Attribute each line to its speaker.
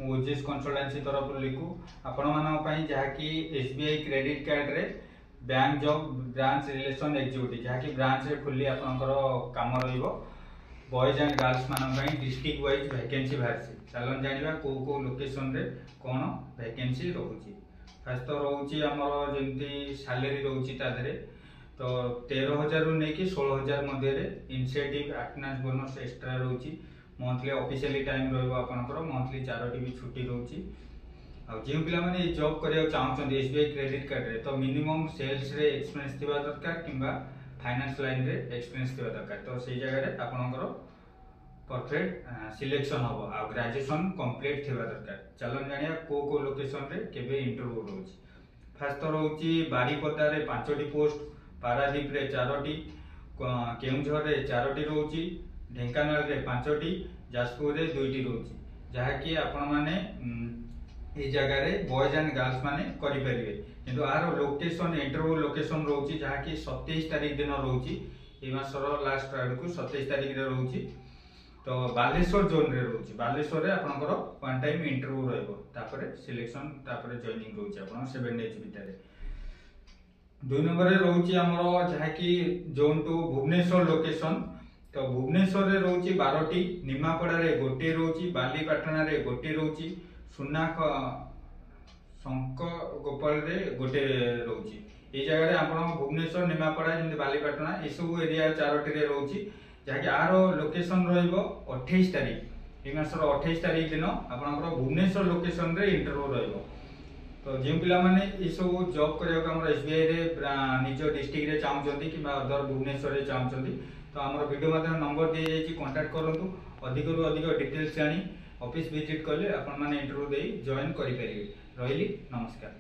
Speaker 1: ओजेस consultancy तरफ लिखु आपण मान जहाँकि एसबीआई क्रेडिट कार्ड रे bank job branch relation executive जहाँकि ब्रांच रे खुली आपनकर काम रहिबो बॉयज एंड गर्ल्स मान डिस्ट्रिक्ट वाइज वैकेंसी बाहर चलन जानिबा को लोकेशन रे कोन वैकेंसी रहउची। फर्स्ट तो रहउची हमर जेंती सैलरी रहउची तादरे तो 13,000 रु नेकी 16,000 मध्य रे इनिशिएटिव अटेंडेंस बोनस एक्स्ट्रा रहउची। मंथली ऑफिशियली टाइम रहइबो आपनकर मंथली 4टी भी छुट्टी रहउची। आ जे पिला माने जॉब करिया चाहउछन एसबीआई क्रेडिट कार्ड रे तो मिनिमम सेल्स रे एक्सपीरियंस थिबा दरकार किंबा फाइनेंस लाइन रे एक्सपीरियंस थिबा दरकार तो सेई जगह रे आपनकर परफेक्ट सिलेक्शन होबो आ ग्रेजुएशन कंप्लीट थिबा दरकार। चलन जानिया को लोकेशन रे केबे इंटरव्यू रहउची। फर्स्ट तो रहउची बारीपदा रे 5टी पोस्ट, पारादीप रे 4टी, केउंझर रे 4टी रहउची, ढेंकानाल रे 5टी, जाजपुर रे 2टी रहउची जहाँकि आपण माने ए जगह रे बॉयज एंड गर्ल्स माने करि परिबे किंतु आरो लोकेशन इंटरव्यू लोकेशन रहउची जहाँकि 27 तारिख दिन रहउची ए मासर लास्ट आड़ को 27 तारिख रे रहउची तो बालेश्वर जोन रे रहउची। बालेश्वर रे आपनकर वन टाइम इंटरव्यू रहइबो तापरे सिलेक्शन तापरे जॉइनिंग रहउची आपन 7 डेज भितरे। 2 नंबर रे रहउची हमरो जहाँकि जोन टू भुवनेश्वर लोकेशन तो भुवनेश्वर रे रहउची 12टी, निमापड़ा रे गोटे रहउची, बालीपाटना रे गोटे रहउची, सुनाख शंक गोपाल रे गोटे रहउची। ए जगह रे आपण भुवनेश्वर निमापड़ा जेंति बालीपाटना ए सब एरिया 4टी रे रहउची जहाँकि आरो लोकेशन रहइबो 28 तारिख ए मासर 28 तारिख दिन आपनकर भुवनेश्वर लोकेशन रे इंटरव्यू रहइबो। तो जे पिला माने ए सब जॉब करिया हमर एसबीआई रे निज डिस्ट्रिक्ट रे चाहउचंती किबा अदर भुवनेश्वर रे चाहउचंती तो हमर वीडियो माध्यम नंबर दिए जाइछि कांटेक्ट करंतु अधिक रु अधिक डिटेल्स जानी ऑफिस विजिट करले आपन माने इंटरव्यू देई जॉइन करि परिबे। रहिली नमस्कार।